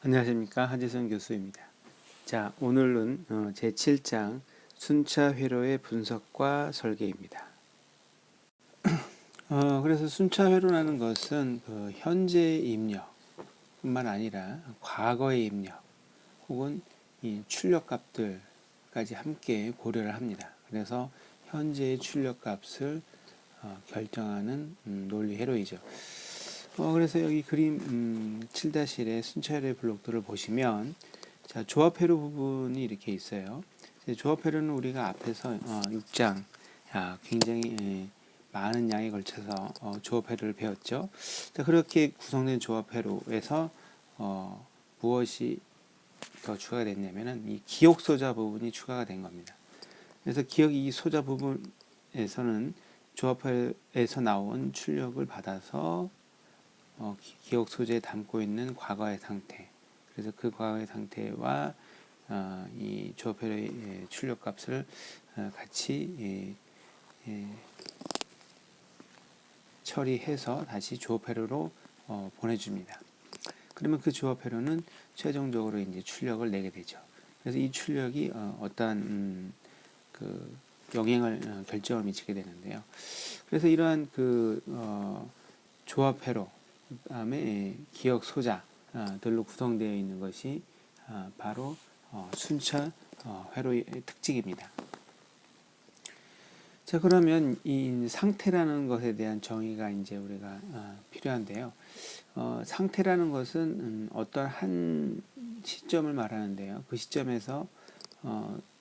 안녕하십니까, 하지선 교수입니다. 자, 오늘은 제7장 순차 회로의 분석과 설계입니다. 그래서 순차 회로라는 것은 그 현재의 입력뿐만 아니라 과거의 입력 혹은 이 출력값들까지 함께 고려를 합니다. 그래서 현재의 출력값을 결정하는 논리 회로이죠. 그래서 여기 그림 7-1의 순차 회로의 블록들을 보시면, 자, 조합 회로 부분이 이렇게 있어요. 조합 회로는 우리가 앞에서 6장 굉장히 많은 양에 걸쳐서 조합 회로를 배웠죠. 자, 그렇게 구성된 조합 회로에서 무엇이 더 추가가 됐냐면은 이 기억 소자 부분이 추가가 된 겁니다. 그래서 기억 이 소자 부분에서는 조합회에서 나온 출력을 받아서 기억 소재에 담고 있는 과거의 상태, 그래서 그 과거의 상태와 이 조합회로의 출력값을 같이 처리해서 다시 조합회로로 보내줍니다. 그러면 그 조합회로는 최종적으로 이제 출력을 내게 되죠. 그래서 이 출력이 어떠한 그 영향을 결정을 미치게 되는데요. 그래서 이러한 그 조합회로, 그다음에 기억 소자들로 구성되어 있는 것이 바로 순차 회로의 특징입니다. 자, 그러면 이 상태라는 것에 대한 정의가 이제 우리가 필요한데요. 상태라는 것은 어떤 한 시점을 말하는데요. 그 시점에서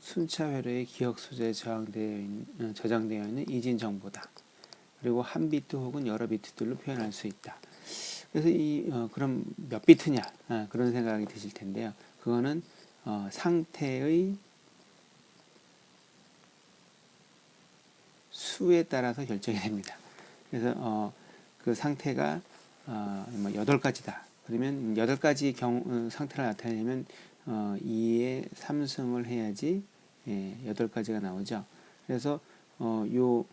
순차 회로의 기억 소재에 저장되어 있는 이진 정보다. 그리고 한 비트 혹은 여러 비트들로 표현할 수 있다. 그래서 그럼 몇 비트냐, 그런 생각이 드실 텐데요. 그거는 상태의 수에 따라서 결정이 됩니다. 그래서 그 상태가 8가지다. 그러면 8가지 상태를 나타내려면 2의 3승을 해야지 8가지가 나오죠. 그래서 요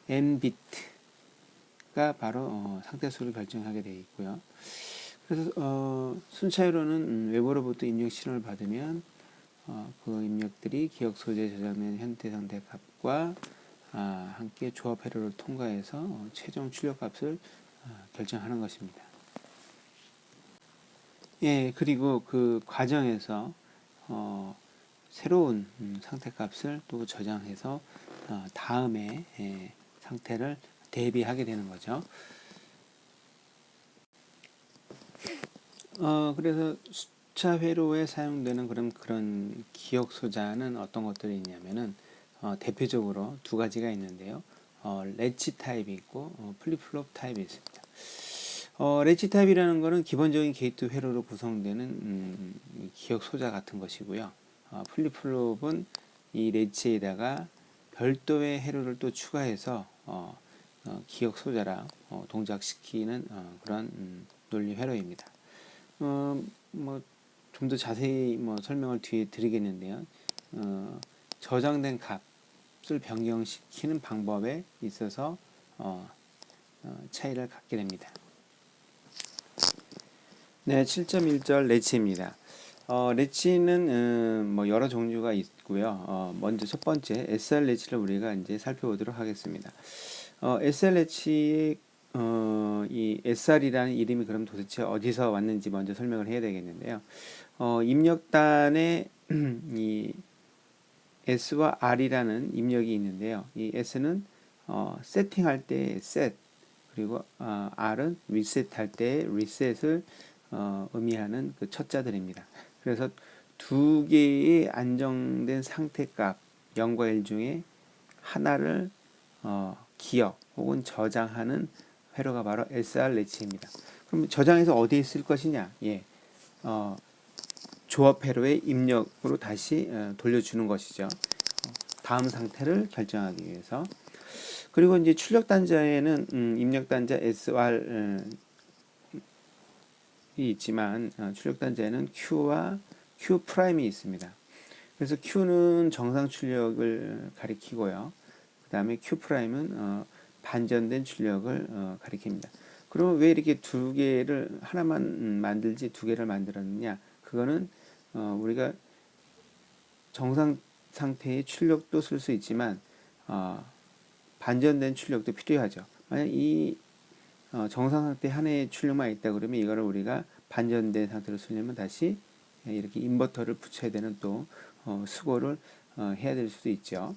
n 비트가 바로 상태수를 결정하게 되어 있고요. 그래서 순차회로는 외부로부터 입력 신호를 받으면 그 입력들이 기억 소재에 저장된 현재 상태 값과 함께 조합 회로를 통과해서 최종 출력 값을 결정하는 것입니다. 예, 그리고 그 과정에서 새로운 상태 값을 또 저장해서 다음에 상태를 대비하게 되는 거죠. 그래서 숫자 회로에 사용되는 그런 기억 소자는 어떤 것들이 있냐면은 대표적으로 두 가지가 있는데요. 렛치 타입이 있고 플립플롭 타입이 있습니다. 렛치 타입이라는 것은 기본적인 게이트 회로로 구성되는 기억 소자 같은 것이고요. 플립플롭은 이 렛치에다가 별도의 회로를 또 추가해서 기억 소자라 동작시키는 그런 논리 회로입니다. 좀 더 자세히 설명을 뒤에 드리겠는데요. 저장된 값을 변경시키는 방법에 있어서 차이를 갖게 됩니다. 네, 7.1절 렛치입니다. 렛치는 여러 종류가 있고요. 먼저 첫 번째 SR 렛치를 우리가 이제 살펴보도록 하겠습니다. SR 렛치의 이 SR이라는 이름이 그럼 도대체 어디서 왔는지 먼저 설명을 해야 되겠는데요. 입력단에 이 S와 R이라는 입력이 있는데요. 이 S는 세팅할 때 set, 그리고 R은 리셋할 때 reset을 의미하는 그 첫 자들입니다. 그래서 두 개의 안정된 상태값 0과 1 중에 하나를 기억 혹은 저장하는 회로가 바로 SR 렛치입니다. 그럼 저장해서 어디에 쓸 것이냐? 예, 조합 회로의 입력으로 다시 돌려주는 것이죠. 다음 상태를 결정하기 위해서. 그리고 이제 출력 단자에는 입력 단자 SR이 있지만 출력 단자에는 Q와 Q 프라임이 있습니다. 그래서 Q는 정상 출력을 가리키고요. 그 다음에 Q 프라임은 반전된 출력을 가리킵니다. 그러면 왜 이렇게 두 개를 하나만 만들지 두 개를 만들었느냐? 그거는 우리가 정상 상태의 출력도 쓸 수 있지만 반전된 출력도 필요하죠. 만약 이 정상 상태 하나의 출력만 있다 그러면 이거를 우리가 반전된 상태로 쓰려면 다시 이렇게 인버터를 붙여야 되는 또 수고를 해야 될 수도 있죠.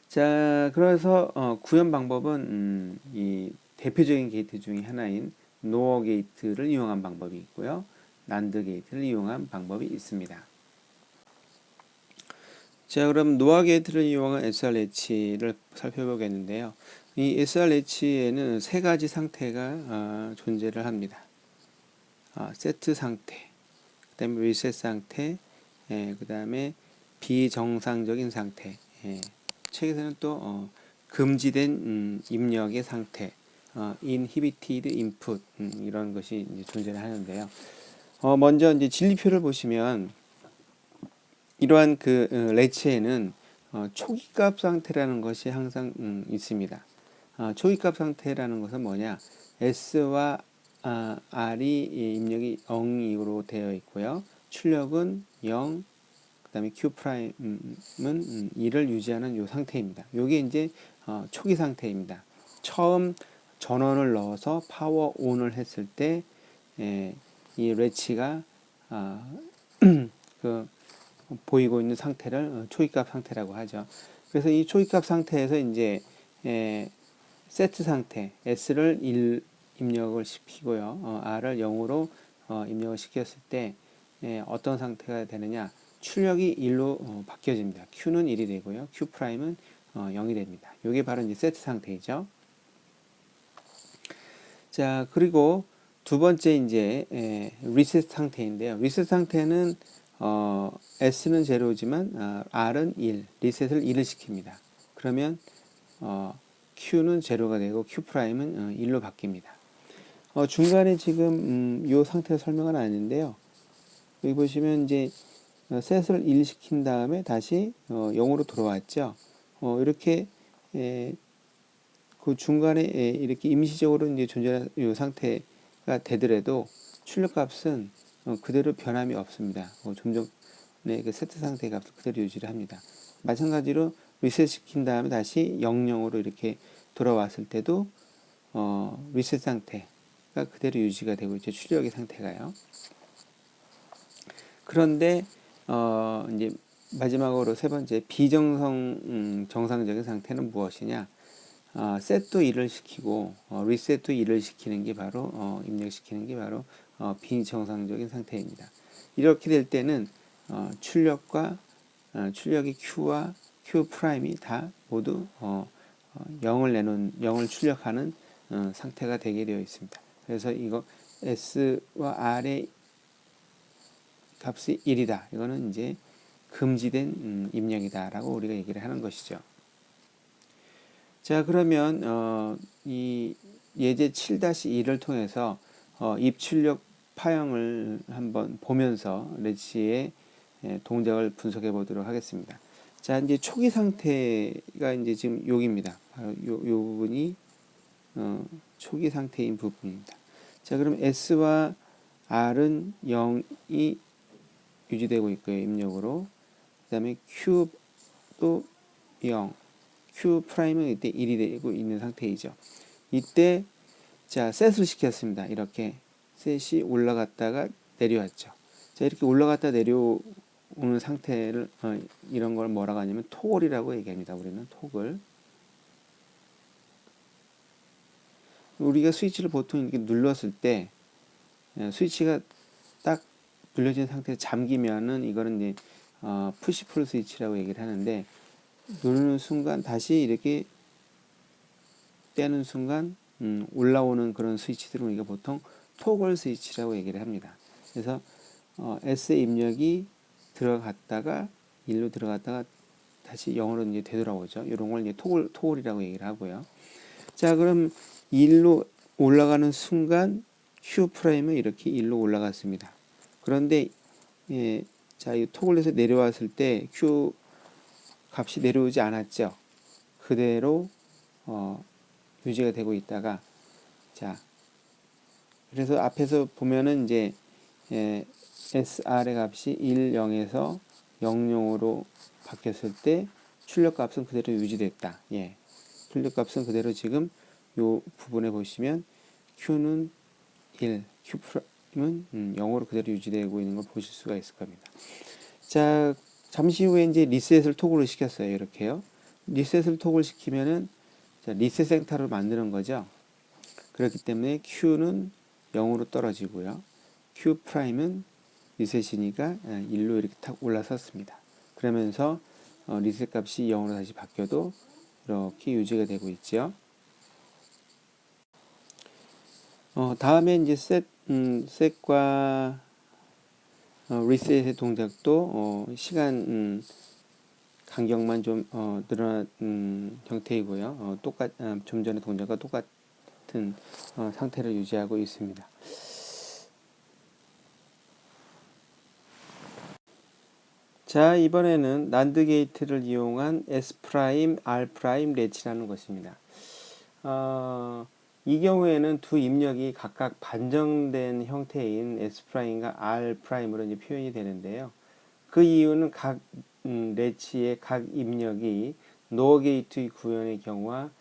자, 그래서 구현 방법은 이 대표적인 게이트 중에 하나인 노어 게이트를 이용한 방법이 있고요. 난드 게이트를 이용한 방법이 있습니다. 자, 그럼 노아 게이트를 이용한 SRH를 살펴보겠는데요. 이 SRH에는 세 가지 상태가 존재를 합니다. 세트 상태, 그 다음에 리셋 상태, 그 다음에 비정상적인 상태. 책에서는 또 금지된 입력의 상태, inhibited input 이런 것이 이제 존재를 하는데요. 먼저 이제 진리표를 보시면 이러한 그 레츠에는 초기값 상태라는 것이 항상 있습니다. 초기값 상태라는 것은 뭐냐? S와 R이 입력이 0으로 되어 있고요. 출력은 0, 그 다음에 Q 프라임은 2를 유지하는 이 상태입니다. 이게 이제 초기 상태입니다. 처음 전원을 넣어서 파워 온을 했을 때 이 레치가 그 보이고 있는 상태를 초기값 상태라고 하죠. 그래서 이 초기값 상태에서 이제 세트 상태 S를 1 입력을 시키고요. R을 0으로 입력을 시켰을 때 어떤 상태가 되느냐? 출력이 1로 바뀌어집니다. Q는 1이 되고요. Q 프라임은 0이 됩니다. 이게 바로 이제 세트 상태이죠. 자, 그리고 두 번째 이제 리셋 상태인데요. 리셋 상태는 S는 제로지만 R은 1, 리셋을 1을 시킵니다. 그러면 Q는 제로가 되고 Q 프라임은 1로 바뀝니다. 중간에 지금 이 상태 설명은 아닌데요. 여기 보시면 이제 셋을 1 시킨 다음에 다시 0으로 돌아왔죠. 이렇게 그 중간에 이렇게 임시적으로 이제 존재하는 이 상태가 되더라도 출력값은 그대로 변함이 없습니다. 좀 전에 그 세트 상태 값을 그대로 유지를 합니다. 마찬가지로 리셋 시킨 다음에 다시 00으로 이렇게 돌아왔을 때도 리셋 상태가 그대로 유지가 되고 있죠. 출력의 상태가요. 그런데 이제 마지막으로 세 번째 정상적인 상태는 무엇이냐? 셋도 1을 시키고 리셋도 1을 시키는 게 바로 입력시키는 게 바로 비정상적인 상태입니다. 이렇게 될 때는 출력이 Q와 Q 프라임이 다 모두 0을 출력하는 상태가 되게 되어 있습니다. 그래서 이거 S와 R의 값이 1이다. 이거는 이제 금지된 입력이다라고 우리가 얘기를 하는 것이죠. 자, 그러면 이 예제 7-2를 통해서 입출력 파형을 한번 보면서 레치의 동작을 분석해 보도록 하겠습니다. 자, 이제 초기 상태가 이제 지금 여기입니다. 바로 요 부분이 초기 상태인 부분입니다. 자, 그럼 S와 R은 0이 유지되고 있고요. 입력으로. 그 다음에 Q도 0. Q 프라임은 이때 1이 되고 있는 상태이죠. 이때 자, 셋을 시켰습니다. 이렇게 셋이 올라갔다가 내려왔죠. 자, 이렇게 올라갔다 내려오는 상태를 이런 걸 뭐라고 하냐면 토글이라고 얘기합니다. 우리는 토글. 우리가 스위치를 보통 이렇게 눌렀을 때 스위치가 딱 눌려진 상태에서 잠기면은 이거는 이제 푸시 풀 스위치라고 얘기를 하는데 누르는 순간 다시 이렇게 떼는 순간 올라오는 그런 스위치들은 우리가 보통 토글 스위치라고 얘기를 합니다. 그래서 S의 입력이 들어갔다가 1로 들어갔다가 다시 0으로 이제 되돌아오죠. 이런 걸 이제 토글이라고 얘기를 하고요. 자, 그럼 1로 올라가는 순간 Q 프라임은 이렇게 1로 올라갔습니다. 그런데 자, 이 토글에서 내려왔을 때 Q 값이 내려오지 않았죠. 그대로 유지가 되고 있다가 자, 그래서 앞에서 보면은 이제 SR의 값이 1, 0에서 0, 0으로 바뀌었을 때 출력값은 그대로 유지됐다. 예. 출력값은 그대로 지금 요 부분에 보시면 Q는 1, Q'은 0으로 그대로 유지되고 있는 걸 보실 수가 있을 겁니다. 자, 잠시 후에 이제 리셋을 토글을 시켰어요. 이렇게요. 리셋을 토글 시키면은 자, 리셋 센터를 만드는 거죠. 그렇기 때문에 Q는 0으로 떨어지고요. Q 프라임은 리셋이니까 1로 이렇게 탁 올라섰습니다. 그러면서 리셋 값이 0으로 다시 바뀌어도 이렇게 유지가 되고 있죠. 다음에 이제 셋과 리셋의 동작도 시간 간격만 좀 늘어난 형태이고요. 좀 전에 동작과 똑같은 상태를 유지하고 있습니다. 자, 이번에는 난드 게이트를 이용한 S 프라임, R 프라임 레치라는 것입니다. 이 경우에는 두 입력이 각각 반정된 형태인 S 프라임과 R 프라임으로 이제 표현이 되는데요. 그 이유는 각 레치의 각 입력이 노어 게이트 구현의 경우와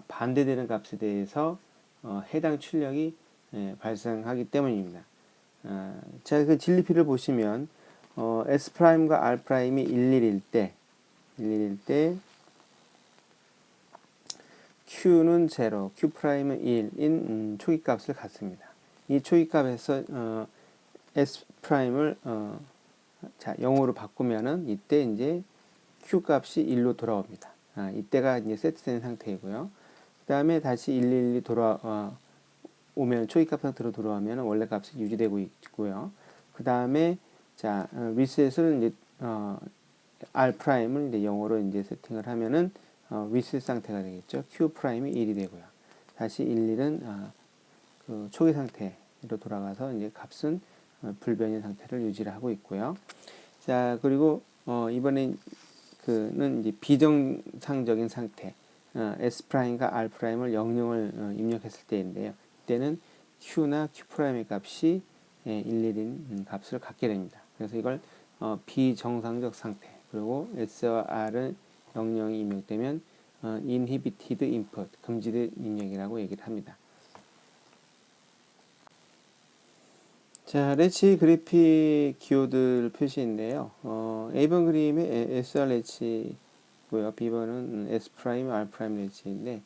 반대되는 값에 대해서 해당 출력이 발생하기 때문입니다. 자, 그 진리피를 보시면 S 프라임과 R 프라임이 11일 때 Q는 0, Q 프라임은 1인 초기값을 갖습니다. 이 초기값에서 S 프라임을 자 0으로 바꾸면은 이때 이제 Q 값이 1로 돌아옵니다. 이때가 이제 세트된 상태이고요. 그 다음에 다시 111이 오면 초기값 상태로 돌아오면 원래 값이 유지되고 있고요. 그 다음에 자 리셋을 이제 R 프라임을 이제 0으로 이제 세팅을 하면은 리셋 상태가 되겠죠. Q 프라임이 1이 되고요. 다시 11은 그 초기 상태로 돌아가서 이제 값은 불변인 상태를 유지를 하고 있고요. 자, 그리고 이번엔 그는 이제 비정상적인 상태 S 프라임과 R 프라임을 00을 입력했을 때인데요. 이때는 Q나 Q 프라임의 값이 11인 값을 갖게 됩니다. 그래서 이걸 비정상적 상태 그리고 S와 R은 00이 입력되면 inhibited input 금지된 입력이라고 얘기를 합니다. 자, 레치 그래픽 기호들 표시인데요. A번 그림의 SR 레치고요. B번은 S 프라임, R 프라임 레치인데,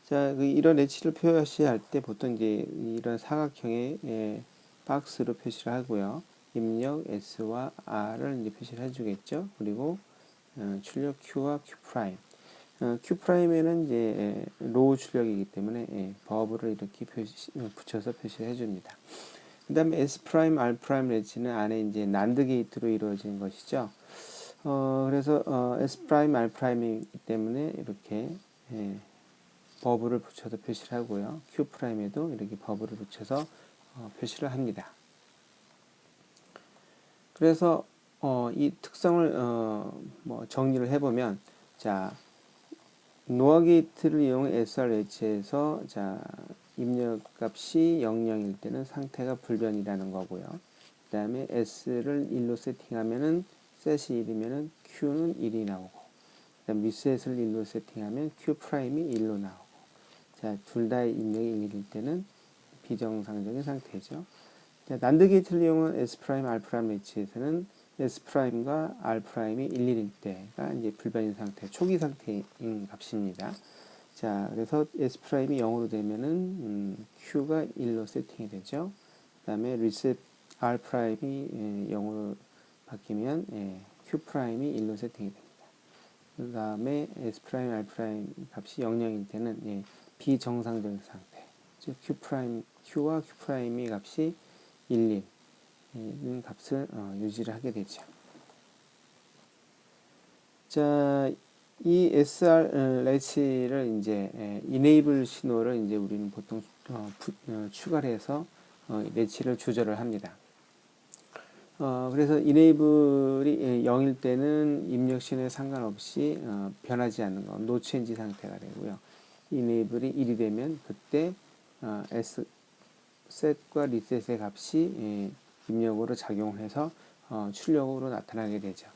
자, 이런 레치를 표시할 때 보통 이제 이런 사각형의 박스로 표시를 하고요. 입력 S와 R을 이제 표시를 해주겠죠. 그리고 출력 Q와 Q 프라임. Q 프라임에는 이제 로우 출력이기 때문에 버브를 이렇게 붙여서 표시를 해줍니다. 그 다음에 S 프라임, R 프라임 레지는 안에 이제 난드 게이트로 이루어진 것이죠. 그래서 S 프라임, R 프라임이기 때문에 이렇게 버블을 붙여서 표시를 하고요. Q 프라임에도 이렇게 버블을 붙여서 표시를 합니다. 그래서 이 특성을 뭐 정리를 해보면 자 노아 게이트를 이용해 SRH에서 자 입력값이 00일 때는 상태가 불변이라는 거고요. 그 다음에 S를 1로 세팅하면은 셋이 1이면은 Q는 1이 나오고, 그 다음 리셋을 1로 세팅하면 Q 프라임이 1로 나오고, 자, 둘 다의 입력이 1일 때는 비정상적인 상태죠. 자, 난드 게이트를 이용한 S 프라임, R 프라임 매치에서는 S 프라임과 R 프라임이 11일 때가 이제 불변인 상태, 초기 상태인 값입니다. 자, 그래서 S 프라임이 0으로 되면은 Q가 1로 세팅이 되죠. 그 다음에 리셋 R 프라임이 0으로 바뀌면 Q 프라임이 1로 세팅이 됩니다. 그 다음에 S 프라임, R 프라임 값이 00일 때는 비정상적인 상태, 즉 Q 프라임, Q와 Q 프라임의 값이 1, 1인 값을 유지를 하게 되죠. 자, 이 SR 레치를 이제 enable 신호를 이제 우리는 보통 추가를 해서 레치를 조절을 합니다. 그래서 enable이 0일 때는 입력 신호에 상관없이 변하지 않는 거, no change 상태가 되고요. enable이 1이 되면 그때 S set과 reset의 값이 입력으로 작용해서 출력으로 나타나게 되죠.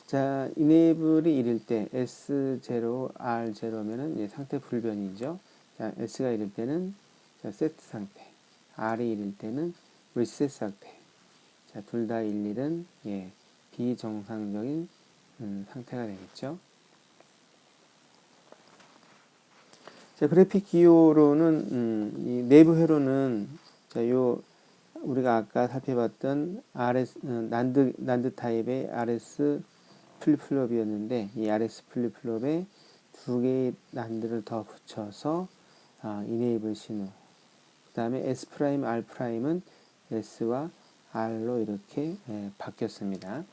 자, enable이 1일 때 S0, R0면은 상태 불변이죠. 자, S가 1일 때는 자, 세트 상태, R이 1일 때는 reset 상태. 자, 둘 다 1일은 비정상적인 상태가 되겠죠. 자, 그래픽 기호로는 이 내부 회로는 자, 요 우리가 아까 살펴봤던 RS 난드 타입의 RS 플립플롭이었는데 이 RS 플립플롭에 두 개의 난드를 더 붙여서 이네이블 신호. 그다음에 S 프라임, R 프라임은 S와 R로 이렇게 바뀌었습니다.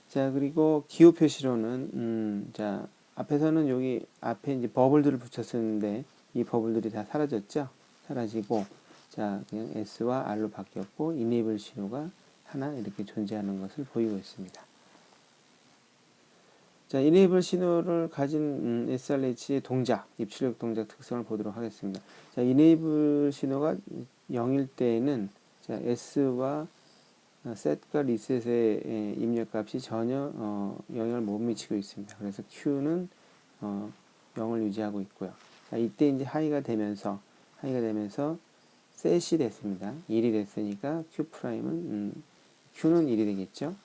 자, 그리고 기호 표시로는 자, 앞에서는 여기 앞에 이제 버블들을 붙였었는데 이 버블들이 다 사라졌죠. 사라지고 자, 그냥 S와 R로 바뀌었고 이네이블 신호가 하나 이렇게 존재하는 것을 보이고 있습니다. 자, 이네이블 신호를 가진 SRH의 동작, 입출력 동작 특성을 보도록 하겠습니다. 자, 이네이블 신호가 0일 때에는 자, S와 set과 reset의 입력값이 전혀 영향을 못 미치고 있습니다. 그래서 Q는 0을 유지하고 있고요. 자, 이때 이제 하이가 되면서 set이 됐습니다. 1이 됐으니까 Q 프라임은 Q는 1이 되겠죠.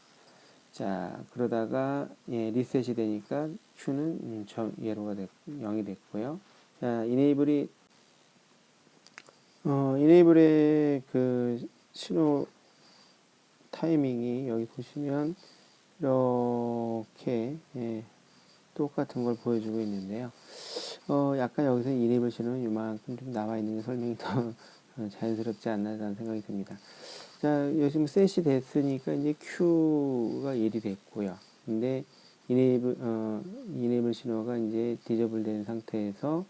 자, 그러다가 리셋이 되니까 Q는 예로가 0이 됐고요. 자, 이네이블의 그 신호 타이밍이 여기 보시면 이렇게 똑같은 걸 보여주고 있는데요. 약간 여기서 이네이블 신호는 이만큼 좀 나와 있는 게 설명이 더 자연스럽지 않나라는 생각이 듭니다. 자, 요즘 셋이 됐으니까 이제 Q가 1이 됐고요. 근데 이네이블 신호가 이제 디저블 된 상태에서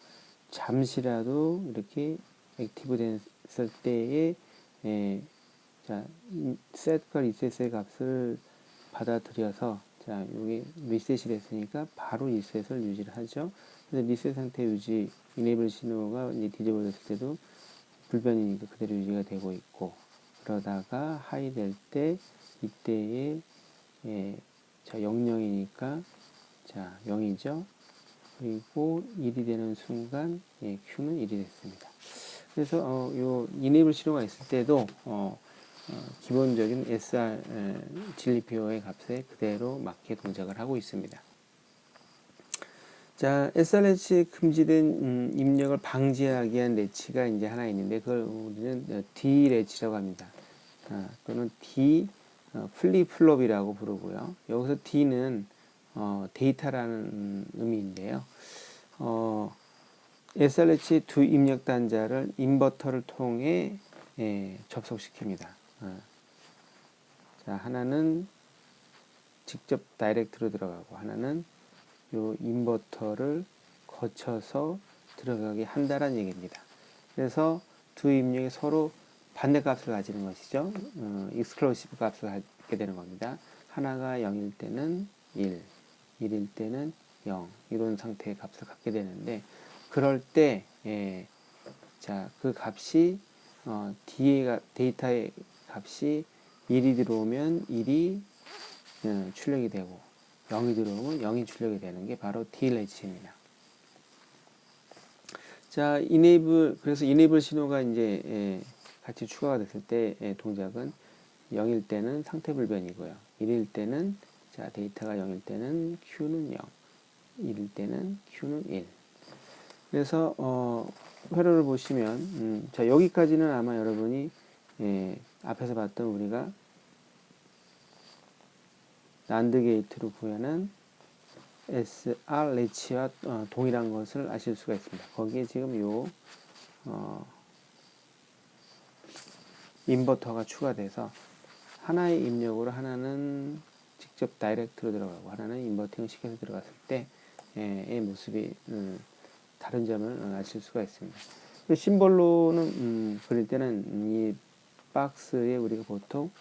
잠시라도 이렇게 액티브 됐을 때에 자, set과 reset의 값을 받아들여서 자, 여기 리셋이 됐으니까 바로 리셋을 유지를 하죠. 그래서 리셋 상태 유지, enable 신호가 이제 디저블 됐을 때도 불변이니까 그대로 유지가 되고 있고, 그러다가 하이 될 때 이때에 자, 00이니까 자, 0이죠. 그리고 1이 되는 순간 Q는 1이 됐습니다. 그래서 요 enable 신호가 있을 때도 기본적인 SR 진리표의 값에 그대로 맞게 동작을 하고 있습니다. 자, SRH 금지된 입력을 방지하기 위한 레치가 이제 하나 있는데 그걸 우리는 D 레치라고 합니다. 또는 D 플립플롭이라고 부르고요. 여기서 D는 데이터라는 의미인데요. SRH 두 입력 단자를 인버터를 통해 접속시킵니다. 자, 하나는 직접 다이렉트로 들어가고 하나는 요 인버터를 거쳐서 들어가게 한다는 얘기입니다. 그래서 두 입력이 서로 반대값을 가지는 것이죠. 익스클루시브 값을 갖게 되는 겁니다. 하나가 0일 때는 1, 1일 때는 0 이런 상태의 값을 갖게 되는데 그럴 때 자, 그 값이 데이터의 값이 1이 들어오면 1이 출력이 되고 0이 들어오면 0이 출력이 되는 게 바로 DLH입니다. 자, 그래서 enable 신호가 이제 같이 추가가 됐을 때 동작은 0일 때는 상태 불변이고요. 1일 때는 자, 데이터가 0일 때는 Q는 0, 1일 때는 Q는 1. 그래서 회로를 보시면 자, 여기까지는 아마 여러분이 앞에서 봤던 우리가 난드 게이트로 구현한 SR 레치와 동일한 것을 아실 수가 있습니다. 거기에 지금 요 인버터가 추가돼서 하나의 입력으로 하나는 직접 다이렉트로 들어가고 하나는 인버팅을 시켜서 들어갔을 때의 모습이 다른 점을 아실 수가 있습니다. 심볼로는 그릴 때는 이 박스에 우리가 보통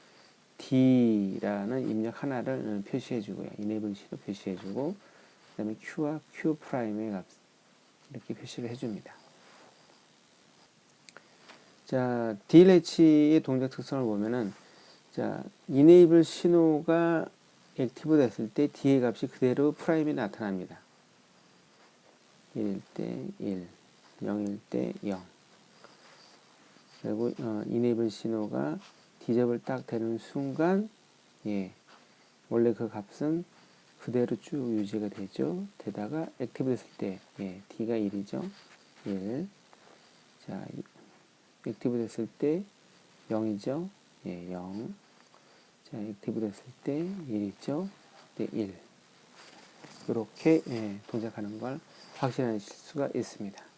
D라는 입력 하나를 표시해 주고요. enable C로 표시해 주고 그 다음에 Q와 Q 프라임의 값 이렇게 표시를 해 줍니다. 자, dlatch의 동작 특성을 보면은, 자, enable 신호가 액티브 됐을 때 D의 값이 그대로 프라임에 나타납니다. 1일 때 1, 0일 때 0. 그리고 enable 신호가 D접을 딱 되는 순간, 예, 원래 그 값은 그대로 쭉 유지가 되죠. 되다가 액티브 됐을 때, 예, D가 1이죠. 1. 자, 액티브 됐을 때 0이죠. 예, 0. 자, 액티브 됐을 때 1이죠. 네, 1. 이렇게, 예, 동작하는 걸 확실하실 수가 있습니다.